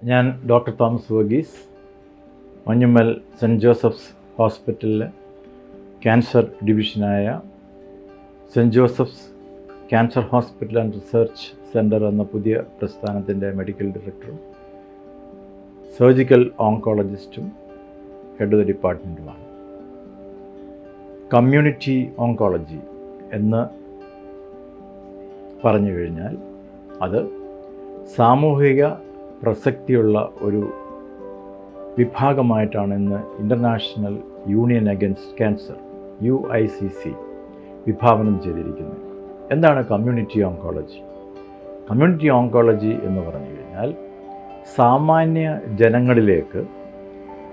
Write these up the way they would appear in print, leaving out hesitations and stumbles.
ഞാൻ doctor Thomas Varghese, Manjummel saint Joseph's ഹോസ്പിറ്റലിലെ cancer ഡിവിഷനായ saint Joseph's cancer hospital and research centre എന്ന പുതിയ പ്രസ്ഥാനത്തിൻ്റെ മെഡിക്കൽ ഡയറക്ടറും സർജിക്കൽ ഓങ്കോളജിസ്റ്റും ഹെഡ് ഓഫ് ദ ഡിപ്പാർട്ട്മെൻറ്റുമാണ്. കമ്മ്യൂണിറ്റി ഓങ്കോളജി എന്ന് പറഞ്ഞു കഴിഞ്ഞാൽ അത് സാമൂഹിക പ്രസക്തിയുള്ള ഒരു വിഭാഗമായിട്ടാണ് ഇന്ന് international union against cancer UICC വിഭാവനം ചെയ്തിരിക്കുന്നത്. എന്താണ് കമ്മ്യൂണിറ്റി ഓങ്കോളജി? കമ്മ്യൂണിറ്റി ഓങ്കോളജി എന്ന് പറഞ്ഞു കഴിഞ്ഞാൽ സാമാന്യ ജനങ്ങളിലേക്ക്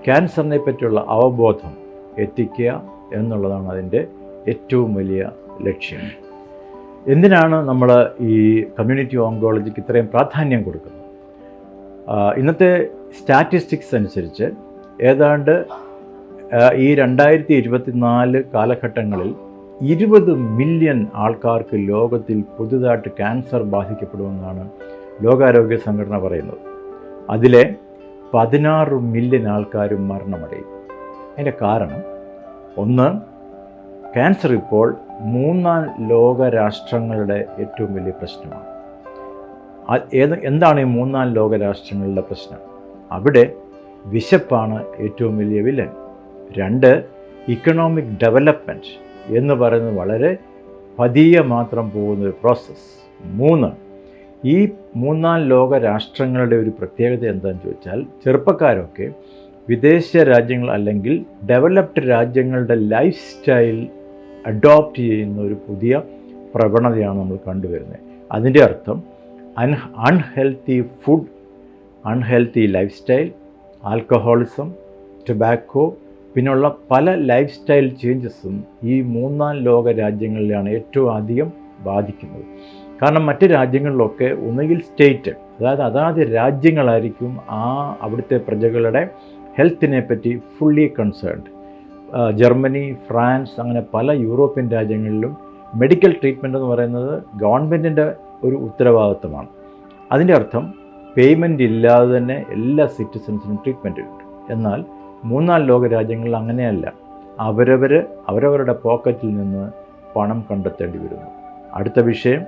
ക്യാൻസറിനെ പറ്റിയുള്ള അവബോധം എത്തിക്കുക എന്നുള്ളതാണ് അതിൻ്റെ ഏറ്റവും വലിയ ലക്ഷ്യം. എന്തിനാണ് നമ്മൾ ഈ കമ്മ്യൂണിറ്റി ഓങ്കോളജിക്ക് ഇത്രയും പ്രാധാന്യം കൊടുക്കുന്നത്? ഇന്നത്തെ സ്റ്റാറ്റിസ്റ്റിക്സ് അനുസരിച്ച് ഏതാണ്ട് ഈ 2024 കാലഘട്ടങ്ങളിൽ 20 മില്യൺ ആൾക്കാർക്ക് ലോകത്തിൽ പുതുതായിട്ട് ക്യാൻസർ ബാധിക്കപ്പെടുമെന്നാണ് ലോകാരോഗ്യ സംഘടന പറയുന്നത്. അതിലെ 16 മില്യൺ ആൾക്കാരും മരണമടയും. അതിൻ്റെ കാരണം ഒന്ന്, ക്യാൻസർ ഇപ്പോൾ 3 ലോക രാഷ്ട്രങ്ങളുടെ ഏറ്റവും വലിയ പ്രശ്നമാണ്. എന്താണ് ഈ 3 ലോക രാഷ്ട്രങ്ങളുടെ പ്രശ്നം? അവിടെ വിശപ്പാണ് ഏറ്റവും വലിയ വില്ലൻ. 2, ഇക്കണോമിക് ഡെവലപ്മെൻറ്റ് എന്ന് പറയുന്നത് വളരെ പതിയെ മാത്രം പോകുന്ന ഒരു പ്രോസസ്സ്. 3, ഈ 3 ലോക രാഷ്ട്രങ്ങളുടെ ഒരു പ്രത്യേകത എന്താണെന്ന് ചോദിച്ചാൽ, ചെറുപ്പക്കാരൊക്കെ വിദേശ രാജ്യങ്ങൾ അല്ലെങ്കിൽ ഡെവലപ്ഡ് രാജ്യങ്ങളുടെ ലൈഫ് സ്റ്റൈൽ അഡോപ്റ്റ് ചെയ്യുന്ന ഒരു പുതിയ പ്രവണതയാണ് നമ്മൾ കണ്ടുവരുന്നത്. അതിൻ്റെ അർത്ഥം unhealthy food, unhealthy life style, alcoholism, tobacco, പിന്നെയുള്ള പല ലൈഫ് സ്റ്റൈൽ ചേഞ്ചസും ഈ 3 ലോക രാജ്യങ്ങളിലാണ് ഏറ്റവും അധികം ബാധിക്കുന്നത്. കാരണം മറ്റ് രാജ്യങ്ങളിലൊക്കെ ഒന്നുകിൽ സ്റ്റേറ്റ്, അതായത് രാജ്യങ്ങളായിരിക്കും അവിടുത്തെ പ്രജകളുടെ ഹെൽത്തിനെ പറ്റി ഫുള്ളി കൺസേൺഡ്. ജർമ്മനി, ഫ്രാൻസ്, അങ്ങനെ പല യൂറോപ്യൻ രാജ്യങ്ങളിലും മെഡിക്കൽ ട്രീറ്റ്മെൻറ്റ് എന്ന് പറയുന്നത് ഗവൺമെൻറ്റിൻ്റെ ഒരു ഉത്തരവാദിത്തമാണ്. അതിൻ്റെ അർത്ഥം പേയ്മെൻ്റ് ഇല്ലാതെ തന്നെ എല്ലാ സിറ്റിസൺസിനും ട്രീറ്റ്മെൻറ്റ് കിട്ടും. എന്നാൽ 3 ലോക രാജ്യങ്ങളിൽ അങ്ങനെയല്ല. അവരവരുടെ പോക്കറ്റിൽ നിന്ന് പണം കണ്ടെത്തേണ്ടി വരുന്നു. അടുത്ത വിഷയം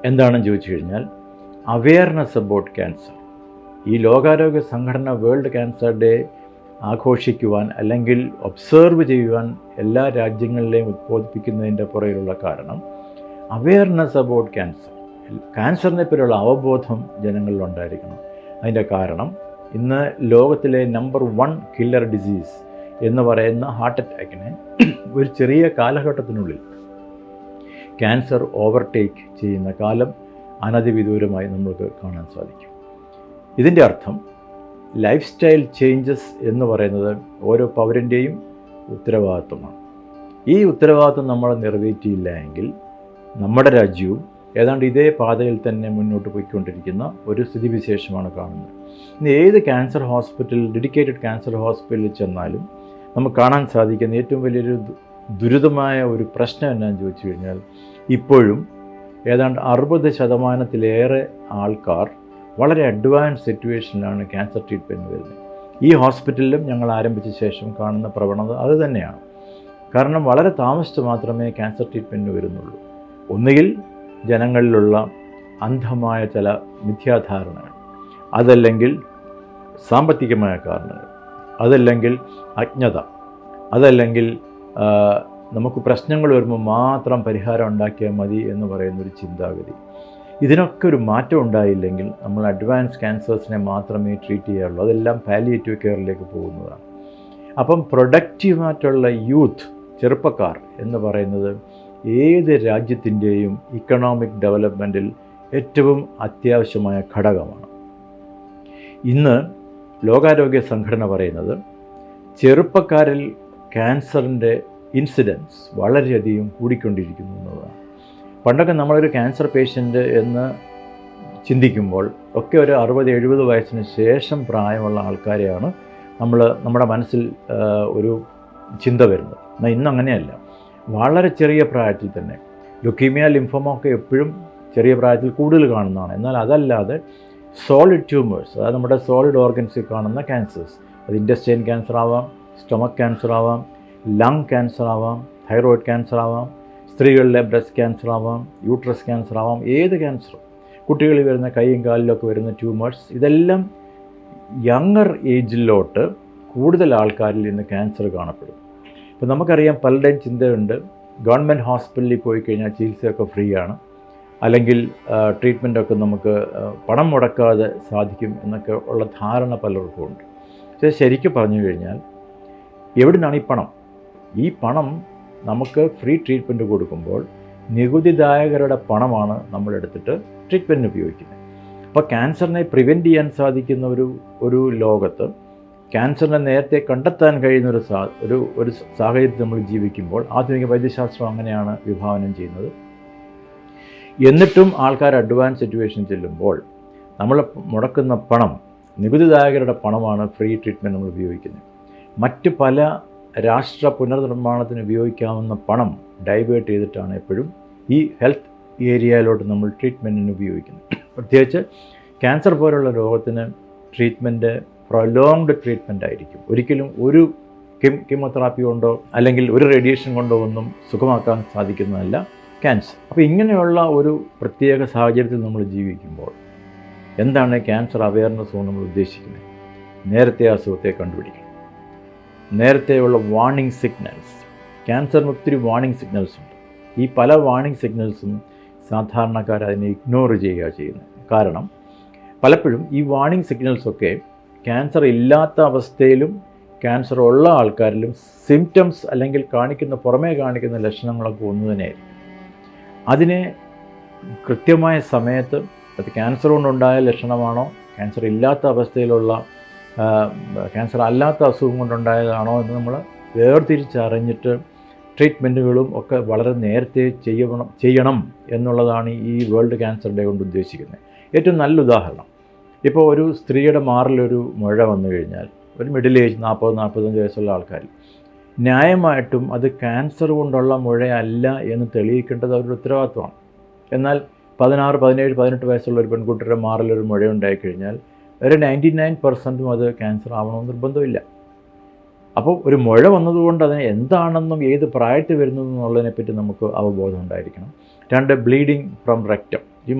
എന്താണെന്ന് ചോദിച്ചു കഴിഞ്ഞാൽ, അവെയർനെസ് അബൌട്ട് ക്യാൻസർ. ഈ ലോകാരോഗ്യ സംഘടന വേൾഡ് ക്യാൻസർ ഡേ ആഘോഷിക്കുവാൻ അല്ലെങ്കിൽ ഒബ്സർവ് ചെയ്യുവാൻ എല്ലാ രാജ്യങ്ങളിലെയും ഉദ്ബോധിപ്പിക്കുന്നതിൻ്റെ പുറകിലുള്ള കാരണം അവെയർനെസ് അബൌട്ട് ക്യാൻസർ, ക്യാൻസറിനെ പറ്റിയുള്ള അവബോധം ജനങ്ങളിലുണ്ടായിരിക്കണം. അതിൻ്റെ കാരണം ഇന്ന് ലോകത്തിലെ നമ്പർ 1 കില്ലർ ഡിസീസ് എന്ന് പറയുന്ന ഹാർട്ട് അറ്റാക്കിനെ ഒരു ചെറിയ കാലഘട്ടത്തിനുള്ളിൽ ക്യാൻസർ ഓവർടേക്ക് ചെയ്യുന്ന കാലം അനധിവിദൂരമായി നമുക്ക് കാണാൻ സാധിക്കും. ഇതിൻ്റെ അർത്ഥം ലൈഫ് സ്റ്റൈൽ ചേഞ്ചസ് എന്ന് പറയുന്നത് ഓരോ പൗരൻ്റെയും ഉത്തരവാദിത്വമാണ്. ഈ ഉത്തരവാദിത്വം നമ്മൾ നിറവേറ്റിയില്ല എങ്കിൽ നമ്മുടെ രാജ്യവും ഏതാണ്ട് ഇതേ പാതയിൽ തന്നെ മുന്നോട്ട് പോയിക്കൊണ്ടിരിക്കുന്ന ഒരു സ്ഥിതിവിശേഷമാണ് കാണുന്നത്. ഇന്ന് ഏത് ക്യാൻസർ ഹോസ്പിറ്റൽ, ഡെഡിക്കേറ്റഡ് ക്യാൻസർ ഹോസ്പിറ്റലിൽ ചെന്നാലും നമുക്ക് കാണാൻ സാധിക്കുന്ന ഏറ്റവും വലിയൊരു ദുരിതമായ ഒരു പ്രശ്നം എന്നാന്ന് ചോദിച്ചു കഴിഞ്ഞാൽ, ഇപ്പോഴും ഏതാണ്ട് 60% ആൾക്കാർ വളരെ അഡ്വാൻസ് സിറ്റുവേഷനിലാണ് ക്യാൻസർ ട്രീറ്റ്മെൻറ്റ് വരുന്നത്. ഈ ഹോസ്പിറ്റലിലും ഞങ്ങൾ ആരംഭിച്ച ശേഷം കാണുന്ന പ്രവണത അതുതന്നെയാണ്. കാരണം വളരെ താമസിച്ച് മാത്രമേ ക്യാൻസർ ട്രീറ്റ്മെൻറ്റ് വരുന്നുള്ളൂ. ഒന്നുകിൽ ജനങ്ങളിലുള്ള അന്ധമായ ചില മിഥ്യാധാരണകൾ, അതല്ലെങ്കിൽ സാമ്പത്തികമായ കാരണങ്ങൾ, അതല്ലെങ്കിൽ അജ്ഞത, അതല്ലെങ്കിൽ നമുക്ക് പ്രശ്നങ്ങൾ വരുമ്പോൾ മാത്രം പരിഹാരം ഉണ്ടാക്കിയാൽ മതി എന്ന് പറയുന്നൊരു ചിന്താഗതി. ഇതിനൊക്കെ ഒരു മാറ്റം ഉണ്ടായില്ലെങ്കിൽ നമ്മൾ അഡ്വാൻസ് ക്യാൻസേഴ്സിനെ മാത്രമേ ട്രീറ്റ് ചെയ്യാറുള്ളൂ. അതെല്ലാം പാലിയേറ്റീവ് കെയറിലേക്ക് പോകുന്നതാണ്. അപ്പം പ്രൊഡക്റ്റീവായിട്ടുള്ള യൂത്ത്, ചെറുപ്പക്കാർ എന്ന് പറയുന്നത് ഏത് രാജ്യത്തിൻ്റെയും ഇക്കണോമിക് ഡെവലപ്മെൻറ്റിൽ ഏറ്റവും അത്യാവശ്യമായ ഘടകമാണ്. ഇന്ന് ലോകാരോഗ്യ സംഘടന പറയുന്നത് ചെറുപ്പക്കാരിൽ ക്യാൻസറിൻ്റെ ഇൻസിഡൻസ് വളരെയധികം കൂടിക്കൊണ്ടിരിക്കുന്നു എന്നതാണ്. പണ്ടൊക്കെ നമ്മളൊരു ക്യാൻസർ പേഷ്യൻ്റ് എന്ന് ചിന്തിക്കുമ്പോൾ ഒക്കെ ഒരു 60-70 വയസ്സിന് ശേഷം പ്രായമുള്ള ആൾക്കാരെയാണ് നമ്മുടെ മനസ്സിൽ ഒരു ചിന്ത വരുന്നത്. എന്നാൽ ഇന്നങ്ങനെയല്ല. വളരെ ചെറിയ പ്രായത്തിൽ തന്നെ ലുക്കീമിയ, ലിംഫോമ ഒക്കെ എപ്പോഴും ചെറിയ പ്രായത്തിൽ കൂടുതൽ കാണുന്നതാണ്. എന്നാൽ അതല്ലാതെ സോളിഡ് ട്യൂമേഴ്സ്, അതായത് നമ്മുടെ സോളിഡ് ഓർഗൻസിൽ കാണുന്ന ക്യാൻസേഴ്സ്. അത് ഇൻറ്റസ്റ്റൈൻ ക്യാൻസർ ആവാം, സ്റ്റൊമക്ക് ക്യാൻസർ ആവാം, ലങ് ക്യാൻസർ ആവാം, തൈറോയ്ഡ് ക്യാൻസർ ആവാം, സ്ത്രീകളിലെ ബ്രസ്റ്റ് ക്യാൻസർ ആവാം, യൂട്രസ് ക്യാൻസർ ആവാം, ഏത് ക്യാൻസറും, കുട്ടികളിൽ വരുന്ന കൈയും കാലിലൊക്കെ വരുന്ന ട്യൂമേഴ്സ്, ഇതെല്ലാം യങ്ങർ ഏജിലോട്ട് കൂടുതൽ ആൾക്കാരിൽ നിന്ന് ക്യാൻസർ കാണപ്പെടും. ഇപ്പോൾ നമുക്കറിയാം, പലരുടെയും ചിന്തയുണ്ട്, ഗവൺമെൻറ് ഹോസ്പിറ്റലിൽ പോയി കഴിഞ്ഞാൽ ചികിത്സയൊക്കെ ഫ്രീ ആണ്, അല്ലെങ്കിൽ ട്രീറ്റ്മെൻറ്റൊക്കെ നമുക്ക് പണം മുടക്കാതെ സാധിക്കും എന്നൊക്കെ ഉള്ള ധാരണ പലർക്കും ഉണ്ട്. പക്ഷേ ശരിക്കും പറഞ്ഞു കഴിഞ്ഞാൽ എവിടെ നിന്നാണ് ഈ പണം? ഈ പണം നമുക്ക് ഫ്രീ ട്രീറ്റ്മെൻറ്റ് കൊടുക്കുമ്പോൾ നികുതിദായകരുടെ പണമാണ് നമ്മളെടുത്തിട്ട് ട്രീറ്റ്മെൻറ്റിന് ഉപയോഗിക്കുന്നത്. അപ്പോൾ ക്യാൻസറിനെ പ്രിവെൻറ്റ് ചെയ്യാൻ സാധിക്കുന്ന ഒരു ലോകത്ത് ക്യാൻസറിനെ നേരത്തെ കണ്ടെത്താൻ കഴിയുന്ന ഒരു സാഹചര്യത്തിൽ നമ്മൾ ജീവിക്കുമ്പോൾ ആധുനിക വൈദ്യശാസ്ത്രം അങ്ങനെയാണ് വിഭാവനം ചെയ്യുന്നത്. എന്നിട്ടും ആൾക്കാർ അഡ്വാൻസ് സിറ്റുവേഷൻ ചെല്ലുമ്പോൾ നമ്മൾ മുടക്കുന്ന പണം, നികുതിദായകരുടെ പണമാണ് ഫ്രീ ട്രീറ്റ്മെൻറ്റ് നമ്മൾ ഉപയോഗിക്കുന്നത്. മറ്റ് പല രാഷ്ട്ര പുനർനിർമ്മാണത്തിന് ഉപയോഗിക്കാവുന്ന പണം ഡൈവേർട്ട് ചെയ്തിട്ടാണ് എപ്പോഴും ഈ ഹെൽത്ത് ഏരിയയിലോട്ട് നമ്മൾ ട്രീറ്റ്മെൻറ്റിന് ഉപയോഗിക്കുന്നത്. പ്രത്യേകിച്ച് ക്യാൻസർ പോലുള്ള രോഗത്തിന് ട്രീറ്റ്മെൻറ്റ് പ്രൊലോങ്ഡ് ട്രീറ്റ്മെൻ്റ് ആയിരിക്കും. ഒരിക്കലും ഒരു കീമോതെറാപ്പി കൊണ്ടോ അല്ലെങ്കിൽ ഒരു റേഡിയേഷൻ കൊണ്ടോ ഒന്നും സുഖമാക്കാൻ സാധിക്കുന്നതല്ല ക്യാൻസർ. അപ്പോൾ ഇങ്ങനെയുള്ള ഒരു പ്രത്യേക സാഹചര്യത്തിൽ നമ്മൾ ജീവിക്കുമ്പോൾ എന്താണ് ക്യാൻസർ അവയർനെസ് കൊണ്ട് നമ്മൾ ഉദ്ദേശിക്കുന്നത്? നേരത്തെ അസുഖത്തെ കണ്ടുപിടിക്കണം. നേരത്തെയുള്ള വാർണിംഗ് സിഗ്നൽസ്, ക്യാൻസറിന് ഒത്തിരി വാർണിംഗ് സിഗ്നൽസ് ഉണ്ട്. ഈ പല വാർണിംഗ് സിഗ്നൽസും സാധാരണക്കാർ അതിനെ ഇഗ്നോർ ചെയ്യുക ചെയ്യുന്നത്. കാരണം പലപ്പോഴും ഈ വാർണിംഗ് സിഗ്നൽസൊക്കെ ക്യാൻസർ ഇല്ലാത്ത അവസ്ഥയിലും ക്യാൻസർ ഉള്ള ആൾക്കാരിലും സിംറ്റംസ് അല്ലെങ്കിൽ പുറമേ കാണിക്കുന്ന ലക്ഷണങ്ങളൊക്കെ ഒന്നു തന്നെയായിരിക്കും. അതിനെ കൃത്യമായ സമയത്ത് അത് ക്യാൻസർ കൊണ്ടുണ്ടായ ലക്ഷണമാണോ, ക്യാൻസർ ഇല്ലാത്ത അവസ്ഥയിലുള്ള ക്യാൻസർ അല്ലാത്ത അസുഖം കൊണ്ടുണ്ടായതാണോ എന്ന് നമ്മൾ വേർതിരിച്ചറിഞ്ഞിട്ട് ട്രീറ്റ്മെൻറ്റുകളും ഒക്കെ വളരെ നേരത്തെ ചെയ്യണം എന്നുള്ളതാണ് ഈ വേൾഡ് ക്യാൻസർ ഡേ കൊണ്ട് ഉദ്ദേശിക്കുന്നത്. ഏറ്റവും നല്ല ഉദാഹരണം, ഇപ്പോൾ ഒരു സ്ത്രീയുടെ മാറിലൊരു മുഴ വന്നു കഴിഞ്ഞാൽ ഒരു മിഡിൽ ഏജ് 40-45 വയസ്സുള്ള ആൾക്കാർ ന്യായമായിട്ടും അത് ക്യാൻസർ കൊണ്ടുള്ള മുഴയല്ല എന്ന് തെളിയിക്കേണ്ടത് അവരുടെ ഉത്തരവാദിത്വമാണ്. എന്നാൽ 16, 17, 18 വയസ്സുള്ള ഒരു പെൺകുട്ടിയുടെ മാറിലൊരു മുഴ ഉണ്ടായിക്കഴിഞ്ഞാൽ ഒരു 99% അത് ക്യാൻസർ ആവണമെന്ന് നിർബന്ധമില്ല. അപ്പോൾ ഒരു മുഴ വന്നതുകൊണ്ട് അതിന് എന്താണെന്നും ഏത് പ്രായത്തിൽ വരുന്നതെന്നുള്ളതിനെപ്പറ്റി നമുക്ക് അവബോധം ഉണ്ടായിരിക്കണം. 2, ബ്ലീഡിങ് ഫ്രം റെക്റ്റം. ഈ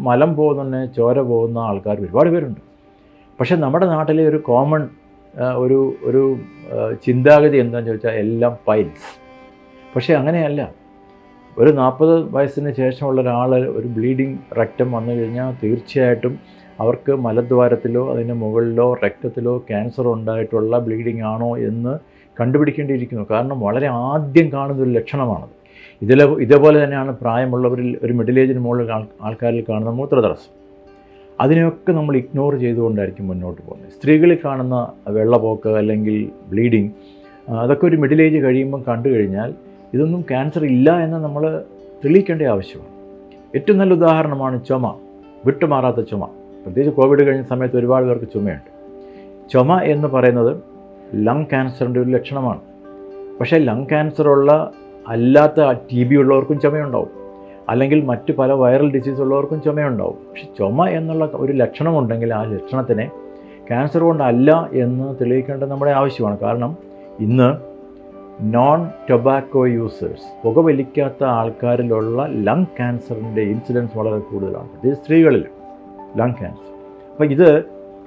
മലം പോകുന്ന ചോര പോകുന്ന ആൾക്കാർ ഒരുപാട് പേരുണ്ട്. പക്ഷേ നമ്മുടെ നാട്ടിലെ ഒരു കോമൺ ഒരു ചിന്താഗതി എന്താണെന്ന് ചോദിച്ചാൽ എല്ലാം പൈൽസ്. പക്ഷേ അങ്ങനെയല്ല. ഒരു 40 വയസ്സിന് ശേഷമുള്ള ഒരാൾ ഒരു ബ്ലീഡിങ് റെക്റ്റം വന്നു കഴിഞ്ഞാൽ തീർച്ചയായിട്ടും അവർക്ക് മലദ്വാരത്തിലോ അതിന് മുകളിലോ രക്തത്തിലോ ക്യാൻസർ ഉണ്ടായിട്ടുള്ള ബ്ലീഡിംഗ് ആണോ എന്ന് കണ്ടുപിടിക്കേണ്ടിയിരിക്കുന്നു. കാരണം വളരെ ആദ്യം കാണുന്നൊരു ലക്ഷണമാണത്. ഇതേപോലെ തന്നെയാണ് പ്രായമുള്ളവരിൽ ഒരു മിഡിൽ ഏജിന് മുകളിൽ ആൾക്കാരിൽ കാണുന്ന മൂത്രതടസ്സം. അതിനെയൊക്കെ നമ്മൾ ഇഗ്നോർ ചെയ്തുകൊണ്ടായിരിക്കും മുന്നോട്ട് പോകുന്നത്. സ്ത്രീകളിൽ കാണുന്ന വെള്ളപ്പോക്ക് അല്ലെങ്കിൽ ബ്ലീഡിങ്, അതൊക്കെ ഒരു മിഡിൽ ഏജ് കഴിയുമ്പം കണ്ടു കഴിഞ്ഞാൽ ഇതൊന്നും ക്യാൻസർ ഇല്ല എന്ന് നമ്മൾ തെളിയിക്കേണ്ട ആവശ്യമാണ്. ഏറ്റവും നല്ല ഉദാഹരണമാണ് ചുമ, വിട്ടുമാറാത്ത ചുമ. പ്രത്യേകിച്ച് കോവിഡ് കഴിഞ്ഞ സമയത്ത് ഒരുപാട് പേർക്ക് ചുമയുണ്ട്. ചുമ എന്ന് പറയുന്നത് ലങ് ക്യാൻസറിൻ്റെ ഒരു ലക്ഷണമാണ്. പക്ഷേ ലങ് ക്യാൻസറുള്ള അല്ലാത്ത TB ഉള്ളവർക്കും ചുമയുണ്ടാവും, അല്ലെങ്കിൽ മറ്റ് പല വൈറൽ ഡിസീസ് ഉള്ളവർക്കും ചുമയുണ്ടാവും. പക്ഷെ ചുമ എന്നുള്ള ഒരു ലക്ഷണമുണ്ടെങ്കിൽ ആ ലക്ഷണത്തിനെ ക്യാൻസർ കൊണ്ടല്ല എന്ന് തെളിയിക്കേണ്ടത് നമ്മുടെ ആവശ്യമാണ്. കാരണം ഇന്ന് നോൺ ടൊബാക്കോ യൂസേഴ്സ്, പുകവലിക്കാത്ത ആൾക്കാരിലുള്ള ലങ് ക്യാൻസറിൻ്റെ ഇൻസിഡൻസ് വളരെ കൂടുതലാണ്, പ്രത്യേകിച്ച് സ്ത്രീകളിൽ ലങ് ക്യാൻസർ. അപ്പോൾ ഇത്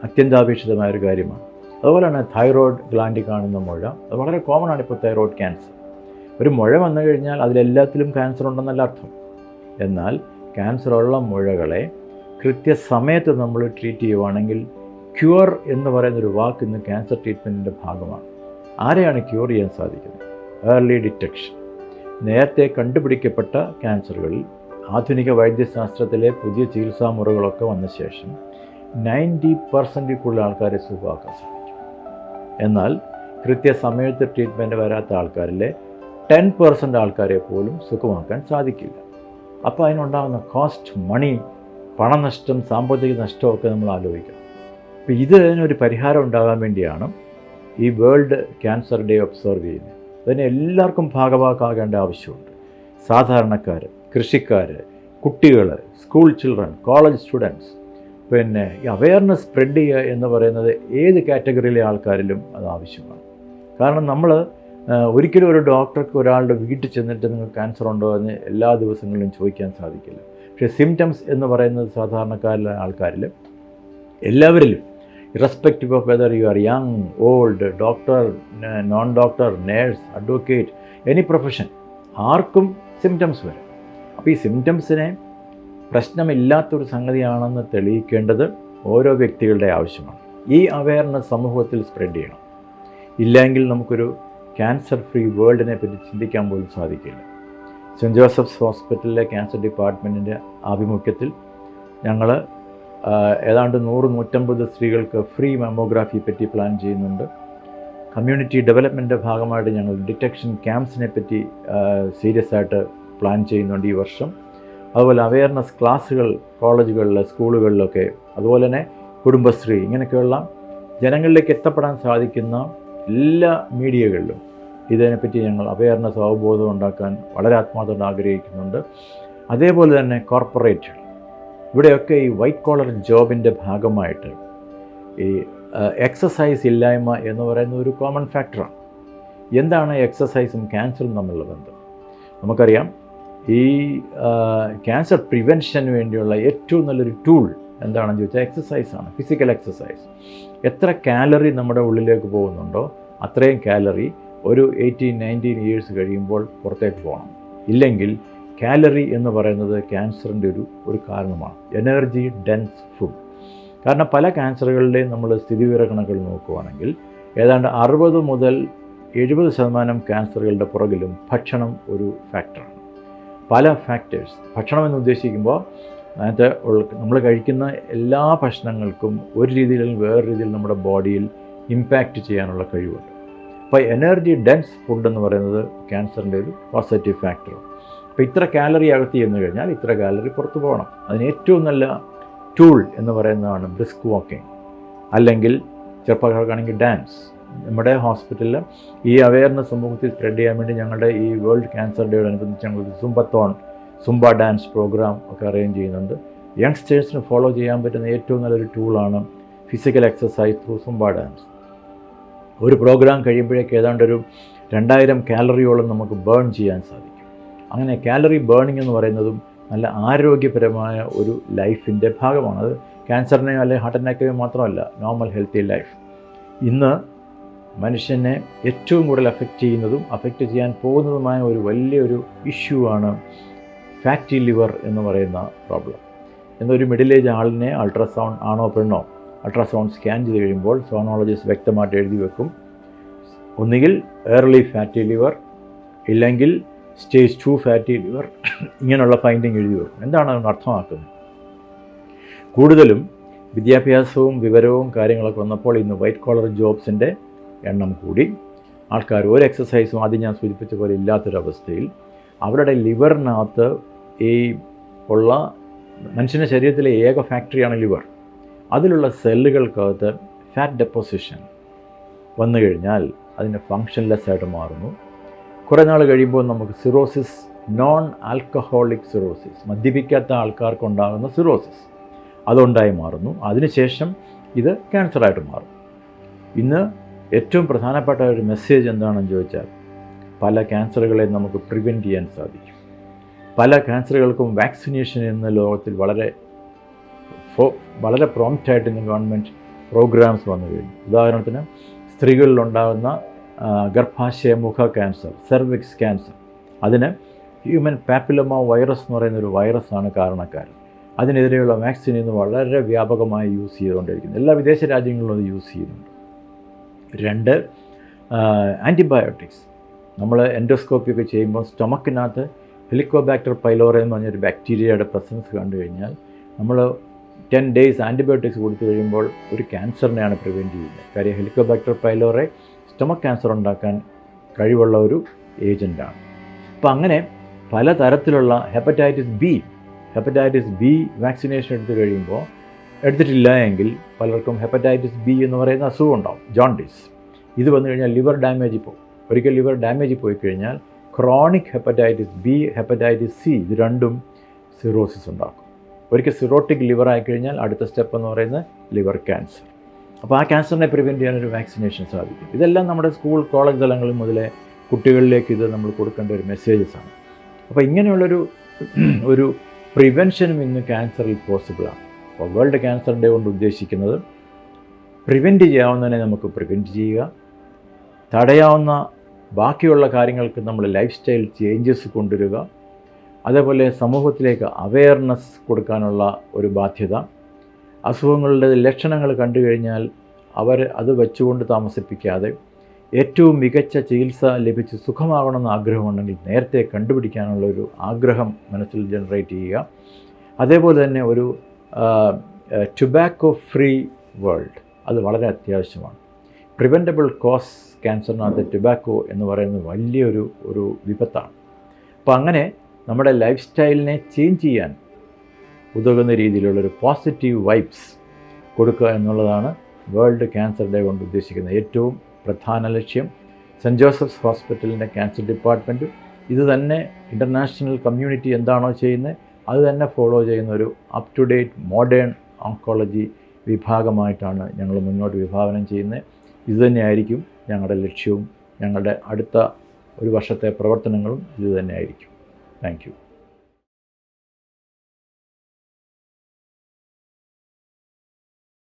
അത്യന്താപേക്ഷിതമായൊരു കാര്യമാണ്. അതുപോലെ തന്നെ തൈറോയ്ഡ് ഗ്ലാൻഡിൽ കാണുന്ന മുഴ, അത് വളരെ കോമൺ ആണ്. ഇപ്പോൾ തൈറോയ്ഡ് ക്യാൻസർ, ഒരു മുഴ വന്നു കഴിഞ്ഞാൽ അതിലെല്ലാത്തിലും ക്യാൻസർ ഉണ്ടെന്നല്ല അർത്ഥം. എന്നാൽ ക്യാൻസറുള്ള മുഴകളെ കൃത്യസമയത്ത് നമ്മൾ ട്രീറ്റ് ചെയ്യുവാണെങ്കിൽ ക്യൂർ എന്ന് പറയുന്നൊരു വാക്ക് ഇന്ന് ക്യാൻസർ ട്രീറ്റ്മെൻറ്റിൻ്റെ ഭാഗമാണ്. ആരെയാണ് ക്യൂർ ചെയ്യാൻ സാധിക്കുന്നത്? Early detection. നേരത്തെ കണ്ടുപിടിക്കപ്പെട്ട ക്യാൻസറുകളിൽ ആധുനിക വൈദ്യശാസ്ത്രത്തിലെ പുതിയ ചികിത്സാ മുറകളൊക്കെ വന്ന ശേഷം 90% കൂടുതൽ ആൾക്കാരെ സുഖമാക്കാൻ സാധിക്കും. എന്നാൽ കൃത്യസമയത്ത് ട്രീറ്റ്മെൻറ്റ് വരാത്ത ആൾക്കാരിലെ 10% ആൾക്കാരെ പോലും സുഖമാക്കാൻ സാധിക്കില്ല. അപ്പോൾ അതിനുണ്ടാകുന്ന കോസ്റ്റ്, മണി, പണനഷ്ടം, സാമ്പത്തിക നഷ്ടമൊക്കെ നമ്മൾ ആലോചിക്കണം. അപ്പോൾ ഇതിനൊരു പരിഹാരം ഉണ്ടാകാൻ വേണ്ടിയാണ് ഈ വേൾഡ് ക്യാൻസർ ഡേ ഒബ്സർവ് ചെയ്യുന്നത്. അതിന് എല്ലാവർക്കും ഭാഗവാക്കാകേണ്ട ആവശ്യമുണ്ട്. സാധാരണക്കാർ, കൃഷിക്കാർ, കുട്ടികൾ, സ്കൂൾ ചിൽഡ്രൻ, കോളേജ് സ്റ്റുഡൻസ്, പിന്നെ ഈ അവയർനെസ് സ്പ്രെഡ് ചെയ്യുക എന്ന് പറയുന്നത് ഏത് കാറ്റഗറിയിലെ ആൾക്കാരിലും അത് ആവശ്യമാണ്. കാരണം നമ്മൾ ഒരിക്കലും ഒരു ഡോക്ടർക്ക് ഒരാളുടെ വീട്ടിൽ ചെന്നിട്ട് നിങ്ങൾക്ക് ക്യാൻസർ ഉണ്ടോ എന്ന് എല്ലാ ദിവസങ്ങളിലും ചോദിക്കാൻ സാധിക്കില്ല. പക്ഷേ സിംറ്റംസ് എന്ന് പറയുന്നത് സാധാരണക്കാരിലെ ആൾക്കാരിൽ എല്ലാവരിലും, irrespective of whether you are young, old, doctor, non doctor, nurse, advocate, any profession, ആർക്കും സിംറ്റംസ് വരും. അപ്പോൾ ഈ സിംറ്റംസിനെ പ്രശ്നമില്ലാത്തൊരു സംഗതിയാണെന്ന് തെളിയിക്കേണ്ടത് ഓരോ വ്യക്തികളുടെ ആവശ്യമാണ്. ഈ അവയർനെസ് സമൂഹത്തിൽ സ്പ്രെഡ് ചെയ്യണം. ഇല്ലെങ്കിൽ നമുക്കൊരു ക്യാൻസർ ഫ്രീ വേൾഡിനെ പറ്റി ചിന്തിക്കാൻ പോലും സാധിക്കില്ല. സെൻറ്റ് ജോസഫ്സ് ഹോസ്പിറ്റലിലെ ക്യാൻസർ ഡിപ്പാർട്ട്മെൻറ്റിൻ്റെ ആഭിമുഖ്യത്തിൽ ഞങ്ങൾ ഏതാണ്ട് 100-150 സ്ത്രീകൾക്ക് ഫ്രീ മമ്മോഗ്രാഫി പറ്റി പ്ലാൻ ചെയ്യുന്നുണ്ട്. കമ്മ്യൂണിറ്റി ഡെവലപ്മെൻറ്റിൻ്റെ ഭാഗമായിട്ട് ഞങ്ങൾ ഡിറ്റക്ഷൻ ക്യാമ്പ്സിനെ പറ്റി സീരിയസ് ആയിട്ട് പ്ലാൻ ചെയ്യുന്നുണ്ട് ഈ വർഷം. അതുപോലെ അവയർനെസ് ക്ലാസ്സുകൾ കോളേജുകളിൽ, സ്കൂളുകളിലൊക്കെ, അതുപോലെ തന്നെ കുടുംബശ്രീ, ഇങ്ങനെയൊക്കെയുള്ള ജനങ്ങളിലേക്ക് എത്തപ്പെടാൻ സാധിക്കുന്ന എല്ലാ മീഡിയകളിലും ഇതിനെപ്പറ്റി ഞങ്ങൾ അവയർനെസ് അവബോധം ഉണ്ടാക്കാൻ വളരെ ആത്മാർത്ഥം ആഗ്രഹിക്കുന്നുണ്ട്. അതേപോലെ തന്നെ കോർപ്പറേറ്റുകൾ, ഇവിടെയൊക്കെ ഈ വൈറ്റ് കോളർ ജോബിൻ്റെ ഭാഗമായിട്ട് ഈ എക്സസൈസ് ഇല്ലായ്മ എന്ന് പറയുന്ന ഒരു കോമൺ ഫാക്ടറാണ്. എന്താണ് എക്സസൈസും ക്യാൻസറും തമ്മിലുള്ള ബന്ധം? നമുക്കറിയാം, ഈ ക്യാൻസർ പ്രിവെൻഷന് വേണ്ടിയുള്ള ഏറ്റവും നല്ലൊരു ടൂൾ എന്താണെന്ന് ചോദിച്ചാൽ എക്സസൈസാണ്, ഫിസിക്കൽ എക്സസൈസ്. എത്ര കാലറി നമ്മുടെ ഉള്ളിലേക്ക് പോകുന്നുണ്ടോ അത്രയും കാലറി ഒരു 18-19 ഇയേഴ്സ് കഴിയുമ്പോൾ പുറത്തേക്ക് പോകണം. ഇല്ലെങ്കിൽ കാലറി എന്ന് പറയുന്നത് ക്യാൻസറിൻ്റെ ഒരു കാരണമാണ്. Energy dense food. കാരണം പല ക്യാൻസറുകളുടെയും നമ്മൾ സ്ഥിതിവിവരക്കണക്കുകൾ നോക്കുകയാണെങ്കിൽ ഏതാണ്ട് 60 മുതൽ 70% ക്യാൻസറുകളുടെ പുറകിലും ഭക്ഷണം ഒരു ഫാക്ടറാണ്. പല ഫാക്ടേഴ്സ്. ഭക്ഷണം എന്ന് ഉദ്ദേശിക്കുമ്പോൾ അതിനകത്ത് നമ്മൾ കഴിക്കുന്ന എല്ലാ ഭക്ഷണങ്ങൾക്കും ഒരു രീതിയിൽ വേറെ രീതിയിൽ നമ്മുടെ ബോഡിയിൽ ഇമ്പാക്റ്റ് ചെയ്യാനുള്ള കഴിവുണ്ട്. അപ്പോൾ എനർജി ഡെൻസ് ഫുഡ് എന്ന് പറയുന്നത് ക്യാൻസറിൻ്റെ ഒരു പോസിറ്റീവ് ഫാക്ടറാണ്. അപ്പോൾ ഇത്ര കാലറി അകത്ത് ചെന്ന് കഴിഞ്ഞാൽ ഇത്ര കാലറി പുറത്തു പോകണം. അതിന് ഏറ്റവും നല്ല ടൂൾ എന്ന് പറയുന്നതാണ് ബ്രിസ്ക് വാക്കിംഗ്, അല്ലെങ്കിൽ ചെറുപ്പക്കാർക്കാണെങ്കിൽ ഡാൻസ്. നമ്മുടെ ഹോസ്പിറ്റലിൽ ഈ അവയർനെസ് സമൂഹത്തിൽ സ്പ്രെഡ് ചെയ്യാൻ വേണ്ടി ഞങ്ങളുടെ ഈ വേൾഡ് ക്യാൻസർ ഡേയോടനുബന്ധിച്ച് ഞങ്ങൾ സുംബ ഡാൻസ് പ്രോഗ്രാം ഒക്കെ അറേഞ്ച് ചെയ്യുന്നുണ്ട്. യങ്സ്റ്റേഴ്സിന് ഫോളോ ചെയ്യാൻ പറ്റുന്ന ഏറ്റവും നല്ലൊരു ടൂളാണ് physical exercise through Zumba dance. ഒരു പ്രോഗ്രാം കഴിയുമ്പോഴേക്ക് ഏതാണ്ട് ഒരു 2000 കാലറിയോളം നമുക്ക് ബേൺ ചെയ്യാൻ സാധിക്കും. അങ്ങനെ കാലറി ബേണിംഗ് എന്ന് പറയുന്നതും നല്ല ആരോഗ്യപരമായ ഒരു ലൈഫിൻ്റെ ഭാഗമാണ്. അത് ക്യാൻസറിനെയോ അല്ലെങ്കിൽ ഹാർട്ട് അറ്റാക്കിനെയോ മാത്രമല്ല, നോർമൽ ഹെൽത്തി ലൈഫ്. ഇന്ന് മനുഷ്യനെ ഏറ്റവും കൂടുതൽ അഫക്റ്റ് ചെയ്യാൻ പോകുന്നതുമായ ഒരു വലിയൊരു ഇഷ്യൂ ആണ് ഫാറ്റി ലിവർ എന്ന് പറയുന്ന പ്രോബ്ലം. എന്നൊരു മിഡിൽ ഏജ് ആളിനെ അൾട്രാസൗണ്ട് ആണോ പെണ്ണോ അൾട്രാസൗണ്ട് സ്കാൻ ചെയ്ത് കഴിയുമ്പോൾ സോണോളജിസ്റ്റ് വ്യക്തമായിട്ട് എഴുതി വെക്കും, ഒന്നുകിൽ ഏർലി ഫാറ്റി ലിവർ, ഇല്ലെങ്കിൽ സ്റ്റേജ് 2 ഫാറ്റി ലിവർ, ഇങ്ങനെയുള്ള ഫൈൻഡിങ് എഴുതി വെക്കും. എന്താണ് അതുകൊണ്ട് അർത്ഥമാക്കുന്നത്? കൂടുതലും വിദ്യാഭ്യാസവും വിവരവും കാര്യങ്ങളൊക്കെ വന്നപ്പോൾ ഇന്ന് വൈറ്റ് കോളർ ജോബ്സിൻ്റെ എണ്ണം കൂടി. ആൾക്കാർ ഒരു എക്സസൈസും ആദ്യം ഞാൻ സൂചിപ്പിച്ച പോലെ ഇല്ലാത്തൊരവസ്ഥയിൽ അവരുടെ ലിവറിനകത്ത് ഈ ഉള്ള മനുഷ്യൻ്റെ ശരീരത്തിലെ ഏക ഫാക്ടറിയാണ് ലിവർ. അതിലുള്ള സെല്ലുകൾക്കകത്ത് ഫാറ്റ് ഡെപ്പോസിഷൻ വന്നു കഴിഞ്ഞാൽ അതിന് ഫങ്ഷൻലെസ് ആയിട്ട് മാറുന്നു. കുറേ നാൾ കഴിയുമ്പോൾ നമുക്ക് സിറോസിസ്, നോൺ ആൽക്കഹോളിക് സിറോസിസ്, മദ്യപിക്കാത്ത ആൾക്കാർക്കുണ്ടാകുന്ന സിറോസിസ്, അതുണ്ടായി മാറുന്നു. അതിനുശേഷം ഇത് ക്യാൻസറായിട്ട് മാറും. ഇന്ന് ഏറ്റവും പ്രധാനപ്പെട്ട ഒരു മെസ്സേജ് എന്താണെന്ന് ചോദിച്ചാൽ, പല ക്യാൻസറുകളെ നമുക്ക് പ്രിവെൻറ്റ് ചെയ്യാൻ സാധിക്കും. പല ക്യാൻസറുകൾക്കും വാക്സിനേഷൻ എന്ന ലോകത്തിൽ വളരെ പ്രോംപ്റ്റായിട്ട് ഇന്ന് ഗവൺമെൻറ് പ്രോഗ്രാംസ് വന്നു കഴിഞ്ഞു. ഉദാഹരണത്തിന് സ്ത്രീകളിലുണ്ടാകുന്ന ഗർഭാശയമുഖ ക്യാൻസർ, സെർവിക്സ് ക്യാൻസർ, അതിന് ഹ്യൂമൻ പാപ്പിലോമ വൈറസ് എന്ന് പറയുന്നൊരു വൈറസാണ് കാരണക്കാരൻ. അതിനെതിരെയുള്ള വാക്സിൻ ഇന്ന് വളരെ വ്യാപകമായി യൂസ് ചെയ്തുകൊണ്ടിരിക്കുന്നു. എല്ലാ വിദേശ രാജ്യങ്ങളിലും അത് യൂസ് ചെയ്യുന്നുണ്ട്. 2, ആൻറ്റിബയോട്ടിക്സ്. നമ്മൾ എൻഡോസ്കോപ്പി ഒക്കെ ചെയ്യുമ്പോൾ സ്റ്റൊമക്കിനകത്ത് ഹെലിക്കോബാക്ടർ പൈലോറി എന്ന് പറഞ്ഞൊരു ബാക്ടീരിയയുടെ പ്രസൻസ് കണ്ടു കഴിഞ്ഞാൽ നമ്മൾ 10 days ആൻറ്റിബയോട്ടിക്സ് കൊടുത്തു കഴിയുമ്പോൾ ഒരു ക്യാൻസറിനെയാണ് പ്രിവെൻറ്റ് ചെയ്യുന്നത്. കാര്യം ഹെലിക്കോബാക്ടർ പൈലോറി സ്റ്റൊമക് ക്യാൻസർ ഉണ്ടാക്കാൻ കഴിവുള്ള ഒരു ഏജൻറ്റാണ്. അപ്പോൾ അങ്ങനെ പലതരത്തിലുള്ള ഹെപ്പറ്റൈറ്റിസ് ബി വാക്സിനേഷൻ എടുത്തിട്ടില്ല എങ്കിൽ പലർക്കും ഹെപ്പറ്റൈറ്റിസ് ബി എന്ന് പറയുന്ന അസുഖം ഉണ്ടാവും, ജോണ്ടിസ്. ഇത് വന്നു കഴിഞ്ഞാൽ ലിവർ ഡാമേജ് പോകും. ഒരിക്കൽ ലിവർ ഡാമേജ് പോയി കഴിഞ്ഞാൽ chronic hepatitis B, hepatitis C, ഇത് രണ്ടും സിറോസിസ് ഉണ്ടാക്കും. ഒരിക്കൽ സിറോട്ടിക് ലിവർ ആയിക്കഴിഞ്ഞാൽ അടുത്ത സ്റ്റെപ്പ് എന്ന് പറയുന്നത് ലിവർ ക്യാൻസർ. അപ്പോൾ ആ ക്യാൻസറിനെ പ്രിവെൻറ്റ് ചെയ്യാനൊരു വാക്സിനേഷൻ സാധിക്കും. ഇതെല്ലാം നമ്മുടെ സ്കൂൾ കോളേജ് തലങ്ങളിൽ മുതലേ കുട്ടികളിലേക്ക് ഇത് നമ്മൾ കൊടുക്കേണ്ട ഒരു മെസ്സേജസാണ്. അപ്പോൾ ഇങ്ങനെയുള്ളൊരു ഒരു പ്രിവെൻഷനും ഇന്ന് ക്യാൻസറിൽ പോസിബിളാണ്. അപ്പോൾ വേൾഡ് ക്യാൻസർ ഡേ കൊണ്ട് ഉദ്ദേശിക്കുന്നത് പ്രിവെൻറ്റ് ചെയ്യാവുന്നതിനെ നമുക്ക് പ്രിവെൻറ്റ് ചെയ്യുക, തടയാവുന്ന ബാക്കിയുള്ള കാര്യങ്ങൾക്ക് നമ്മൾ ലൈഫ് സ്റ്റൈൽ ചേഞ്ചസ് കൊണ്ടുവരിക, അതേപോലെ സമൂഹത്തിലേക്ക് അവെയർനെസ് കൊടുക്കാനുള്ള ഒരു ബാധ്യത. അസുഖങ്ങളുടെ ലക്ഷണങ്ങൾ കണ്ടു കഴിഞ്ഞാൽ അത് വെച്ചുകൊണ്ട് താമസിപ്പിക്കാതെ ഏറ്റവും മികച്ച ചികിത്സ ലഭിച്ച് സുഖമാകണമെന്ന് ആഗ്രഹമുണ്ടെങ്കിൽ നേരത്തെ കണ്ടുപിടിക്കാനുള്ള ഒരു ആഗ്രഹം മനസ്സിൽ ജനറേറ്റ് ചെയ്യുക. അതേപോലെ തന്നെ ഒരു ടുബാക്കോ ഫ്രീ വേൾഡ് അത് വളരെ അത്യാവശ്യമാണ്. പ്രിവെൻറ്റബിൾ കോസ് ക്യാൻസറിനകത്ത് ടുബാക്കോ എന്ന് പറയുന്നത് വലിയൊരു വിപത്താണ്. അപ്പോൾ അങ്ങനെ നമ്മുടെ ലൈഫ് സ്റ്റൈലിനെ ചേഞ്ച് ചെയ്യാൻ ഉതകുന്ന രീതിയിലുള്ളൊരു പോസിറ്റീവ് വൈബ്സ് കൊടുക്കുക എന്നുള്ളതാണ് വേൾഡ് ക്യാൻസർ ഡേ കൊണ്ട് ഉദ്ദേശിക്കുന്ന ഏറ്റവും പ്രധാന ലക്ഷ്യം. സെൻറ്റ് ജോസഫ്സ് ഹോസ്പിറ്റലിൻ്റെ ക്യാൻസർ ഡിപ്പാർട്ട്മെൻറ്റും ഇത് തന്നെ ഇൻ്റർനാഷണൽ കമ്മ്യൂണിറ്റി എന്താണോ ചെയ്യുന്നത് അത് തന്നെ ഫോളോ ചെയ്യുന്ന ഒരു up to date modern oncology വിഭാഗമായിട്ടാണ് ഞങ്ങൾ മുന്നോട്ട് വിഭാവനം ചെയ്യുന്നത്. ഇതുതന്നെയായിരിക്കും ഞങ്ങളുടെ ലക്ഷ്യവും ഞങ്ങളുടെ അടുത്ത ഒരു വർഷത്തെ പ്രവർത്തനങ്ങളും ഇതുതന്നെയായിരിക്കും. Thank you.